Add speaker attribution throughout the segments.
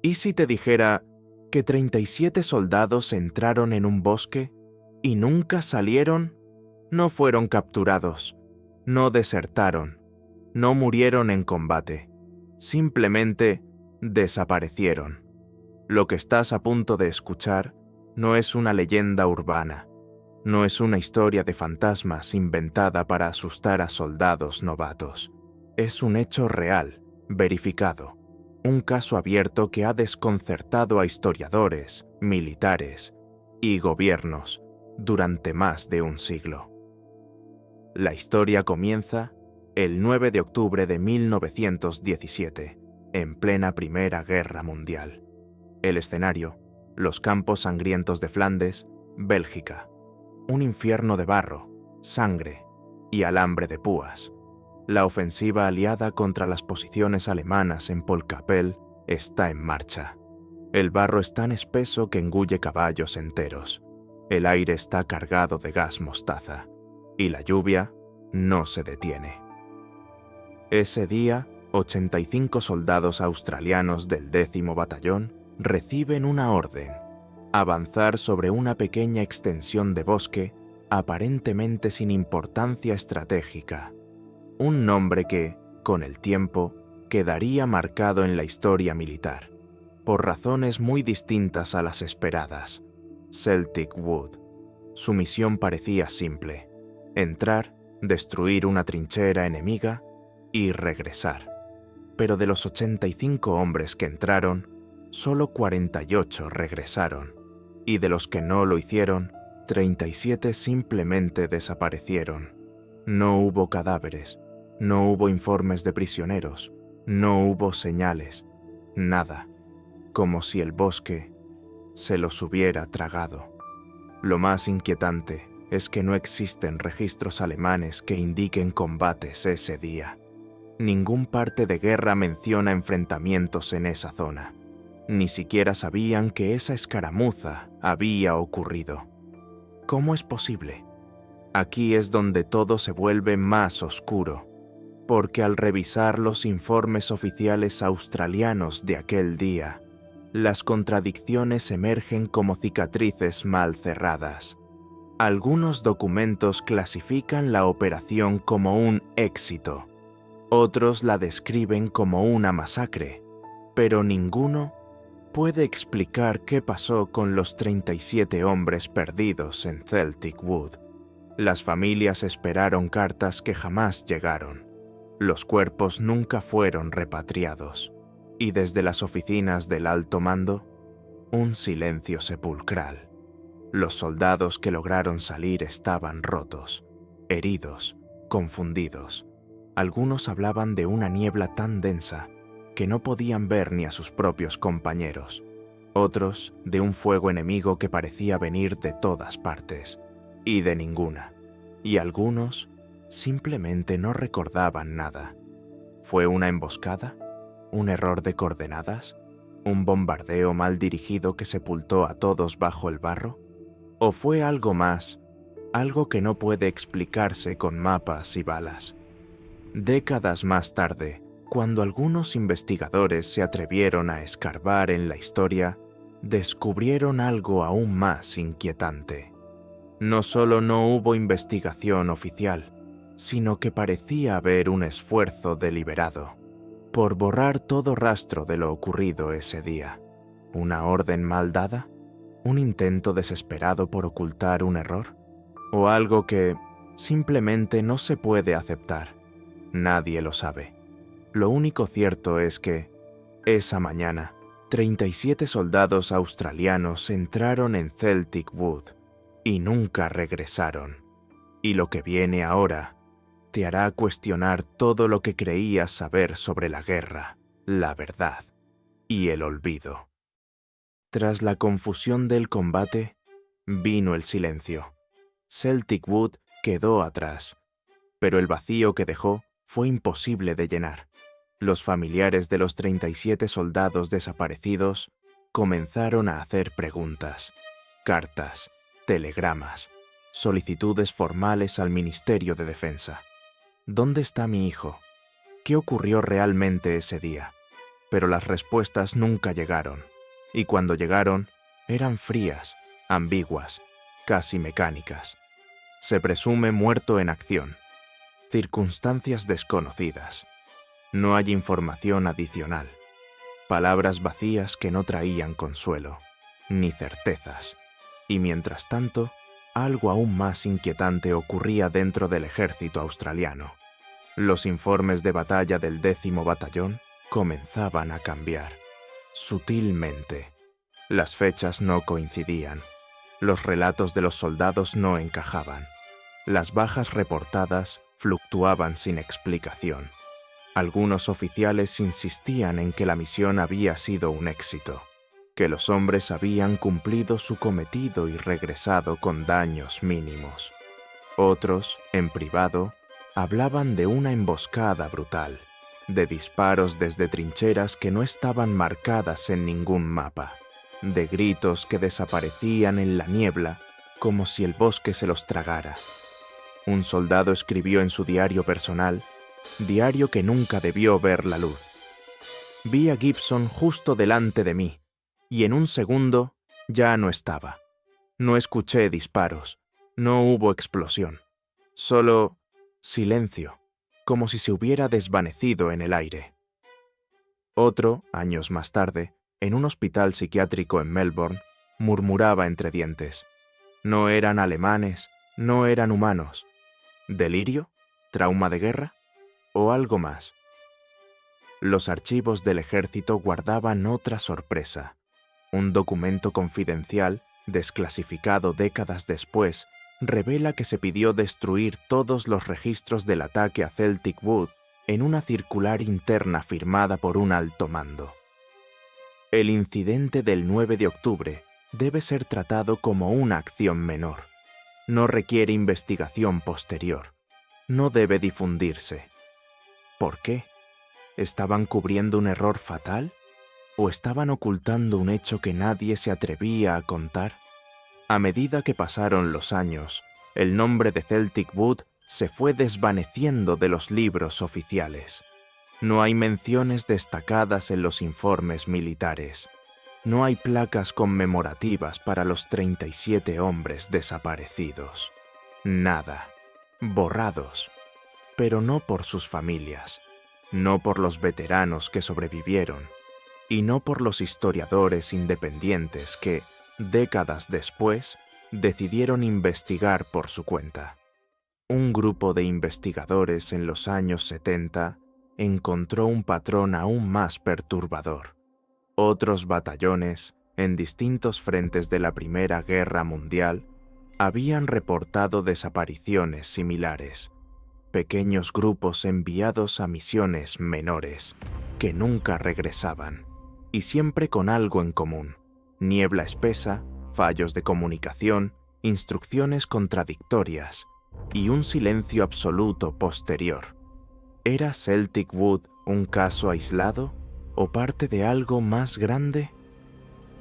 Speaker 1: ¿Y si te dijera que 37 soldados entraron en un bosque y nunca salieron? No fueron capturados, no desertaron, no murieron en combate, simplemente desaparecieron. Lo que estás a punto de escuchar no es una leyenda urbana, no es una historia de fantasmas inventada para asustar a soldados novatos. Es un hecho real, verificado, un caso abierto que ha desconcertado a historiadores, militares y gobiernos durante más de un siglo. La historia comienza el 9 de octubre de 1917, en plena Primera Guerra Mundial. El escenario, los campos sangrientos de Flandes, Bélgica. Un infierno de barro, sangre y alambre de púas. La ofensiva aliada contra las posiciones alemanas en Polkapelle está en marcha. El barro es tan espeso que engulle caballos enteros. El aire está cargado de gas mostaza. Y la lluvia no se detiene. Ese día, 85 soldados australianos del 10º Batallón reciben una orden: avanzar sobre una pequeña extensión de bosque aparentemente sin importancia estratégica. Un nombre que, con el tiempo, quedaría marcado en la historia militar, por razones muy distintas a las esperadas. Celtic Wood. Su misión parecía simple: entrar, destruir una trinchera enemiga y regresar. Pero de los 85 hombres que entraron, solo 48 regresaron, y de los que no lo hicieron, 37 simplemente desaparecieron. No hubo cadáveres, no hubo informes de prisioneros, no hubo señales, nada, como si el bosque se los hubiera tragado. Lo más inquietante es que no existen registros alemanes que indiquen combates ese día. Ningún parte de guerra menciona enfrentamientos en esa zona. Ni siquiera sabían que esa escaramuza había ocurrido. ¿Cómo es posible? Aquí es donde todo se vuelve más oscuro, porque al revisar los informes oficiales australianos de aquel día, las contradicciones emergen como cicatrices mal cerradas. Algunos documentos clasifican la operación como un éxito, otros la describen como una masacre, pero ninguno puede explicar qué pasó con los 37 hombres perdidos en Celtic Wood. Las familias esperaron cartas que jamás llegaron. Los cuerpos nunca fueron repatriados. Y desde las oficinas del alto mando, un silencio sepulcral. Los soldados que lograron salir estaban rotos, heridos, confundidos. Algunos hablaban de una niebla tan densa que no podían ver ni a sus propios compañeros. Otros de un fuego enemigo que parecía venir de todas partes, y de ninguna. Y algunos simplemente no recordaban nada. ¿Fue una emboscada? ¿Un error de coordenadas? ¿Un bombardeo mal dirigido que sepultó a todos bajo el barro? ¿O fue algo más, algo que no puede explicarse con mapas y balas? Décadas más tarde, cuando algunos investigadores se atrevieron a escarbar en la historia, descubrieron algo aún más inquietante. No solo no hubo investigación oficial, sino que parecía haber un esfuerzo deliberado por borrar todo rastro de lo ocurrido ese día. ¿Una orden mal dada? ¿Un intento desesperado por ocultar un error? ¿O algo que simplemente no se puede aceptar? Nadie lo sabe. Lo único cierto es que, esa mañana, 37 soldados australianos entraron en Celtic Wood y nunca regresaron. Y lo que viene ahora te hará cuestionar todo lo que creías saber sobre la guerra, la verdad y el olvido. Tras la confusión del combate, vino el silencio. Celtic Wood quedó atrás, pero el vacío que dejó fue imposible de llenar. Los familiares de los 37 soldados desaparecidos comenzaron a hacer preguntas, cartas, telegramas, solicitudes formales al Ministerio de Defensa. ¿Dónde está mi hijo? ¿Qué ocurrió realmente ese día? pero las respuestas nunca llegaron, y cuando llegaron, eran frías, ambiguas, casi mecánicas. Se presume muerto en acción. Circunstancias desconocidas. No hay información adicional. Palabras vacías que no traían consuelo, ni certezas. Y mientras tanto, algo aún más inquietante ocurría dentro del ejército australiano. Los informes de batalla del 10º Batallón comenzaban a cambiar, sutilmente. Las fechas no coincidían. Los relatos de los soldados no encajaban. Las bajas reportadas fluctuaban sin explicación. Algunos oficiales insistían en que la misión había sido un éxito, que los hombres habían cumplido su cometido y regresado con daños mínimos. Otros, en privado, hablaban de una emboscada brutal, de disparos desde trincheras que no estaban marcadas en ningún mapa, de gritos que desaparecían en la niebla como si el bosque se los tragara. Un soldado escribió en su diario personal, diario que nunca debió ver la luz: vi a Gibson justo delante de mí, y en un segundo ya no estaba. No escuché disparos, no hubo explosión, solo silencio, como si se hubiera desvanecido en el aire. Otro, años más tarde, en un hospital psiquiátrico en Melbourne, murmuraba entre dientes: no eran alemanes, no eran humanos. ¿Delirio? ¿Trauma de guerra? ¿O algo más? Los archivos del ejército guardaban otra sorpresa. Un documento confidencial, desclasificado décadas después, revela que se pidió destruir todos los registros del ataque a Celtic Wood en una circular interna firmada por un alto mando. El incidente del 9 de octubre debe ser tratado como una acción menor. No requiere investigación posterior. No debe difundirse. ¿Por qué? ¿Estaban cubriendo un error fatal? ¿O estaban ocultando un hecho que nadie se atrevía a contar? A medida que pasaron los años, el nombre de Celtic Wood se fue desvaneciendo de los libros oficiales. No hay menciones destacadas en los informes militares. No hay placas conmemorativas para los 37 hombres desaparecidos. Nada. Borrados. Pero no por sus familias, no por los veteranos que sobrevivieron, y no por los historiadores independientes que, décadas después, decidieron investigar por su cuenta. Un grupo de investigadores en los años 70 encontró un patrón aún más perturbador. Otros batallones, en distintos frentes de la Primera Guerra Mundial, habían reportado desapariciones similares. Pequeños grupos enviados a misiones menores, que nunca regresaban, y siempre con algo en común: niebla espesa, fallos de comunicación, instrucciones contradictorias, y un silencio absoluto posterior. ¿Era Celtic Wood un caso aislado o parte de algo más grande?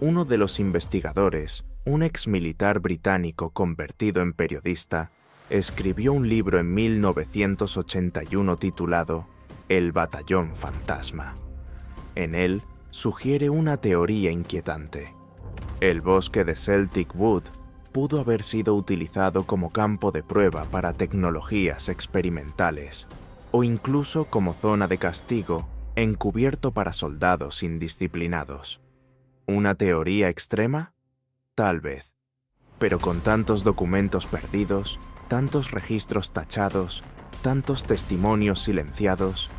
Speaker 1: Uno de los investigadores, un exmilitar británico convertido en periodista, escribió un libro en 1981 titulado El Batallón Fantasma. En él sugiere una teoría inquietante. El bosque de Celtic Wood pudo haber sido utilizado como campo de prueba para tecnologías experimentales, o incluso como zona de castigo encubierto para soldados indisciplinados. ¿Una teoría extrema? Tal vez. Pero con tantos documentos perdidos, tantos registros tachados, tantos testimonios silenciados,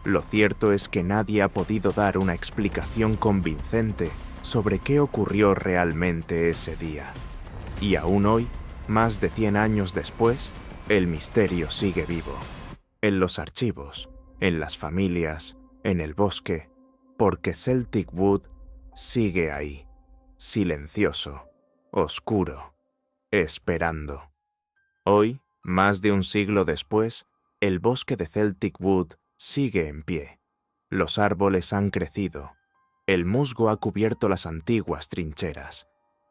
Speaker 1: lo cierto es que nadie ha podido dar una explicación convincente sobre qué ocurrió realmente ese día. Y aún hoy, más de 100 años después, el misterio sigue vivo. En los archivos, en las familias, en el bosque, porque Celtic Wood sigue ahí, silencioso, oscuro, esperando. Hoy, más de un siglo después, el bosque de Celtic Wood sigue en pie. Los árboles han crecido. El musgo ha cubierto las antiguas trincheras.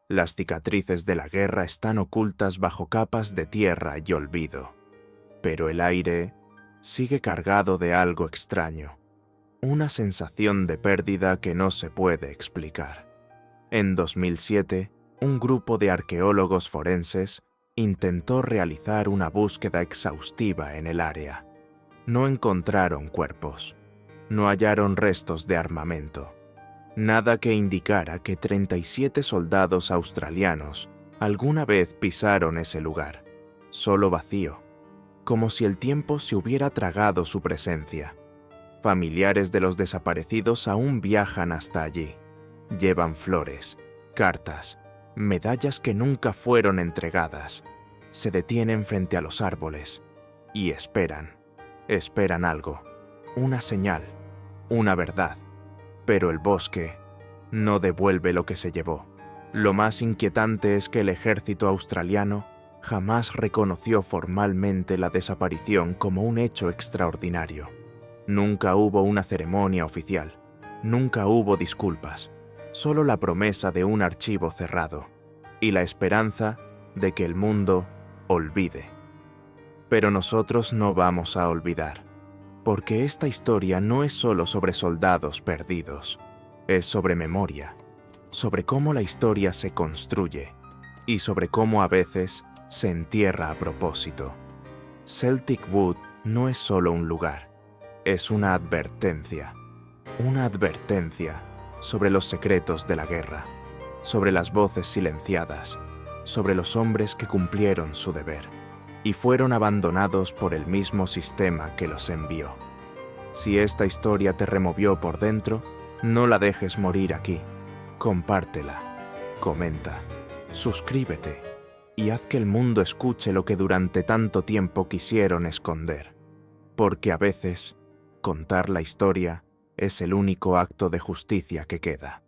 Speaker 1: Las cicatrices de la guerra están ocultas bajo capas de tierra y olvido. Pero el aire sigue cargado de algo extraño. una sensación de pérdida que no se puede explicar. En 2007, un grupo de arqueólogos forenses intentó realizar una búsqueda exhaustiva en el área. No encontraron cuerpos, no hallaron restos de armamento, nada que indicara que 37 soldados australianos alguna vez pisaron ese lugar, solo vacío, como si el tiempo se hubiera tragado su presencia. Familiares de los desaparecidos aún viajan hasta allí. Llevan flores, cartas, medallas que nunca fueron entregadas. Se detienen frente a los árboles y esperan. Esperan algo, una señal, una verdad. Pero el bosque no devuelve lo que se llevó. Lo más inquietante es que el ejército australiano jamás reconoció formalmente la desaparición como un hecho extraordinario. Nunca hubo una ceremonia oficial, nunca hubo disculpas, solo la promesa de un archivo cerrado y la esperanza de que el mundo olvide. Pero nosotros no vamos a olvidar, porque esta historia no es solo sobre soldados perdidos, es sobre memoria, sobre cómo la historia se construye y sobre cómo a veces se entierra a propósito. Celtic Wood no es solo un lugar, es una advertencia sobre los secretos de la guerra, sobre las voces silenciadas, sobre los hombres que cumplieron su deber y fueron abandonados por el mismo sistema que los envió. Si esta historia te removió por dentro, no la dejes morir aquí. Compártela, comenta, suscríbete y haz que el mundo escuche lo que durante tanto tiempo quisieron esconder, porque a veces contar la historia es el único acto de justicia que queda.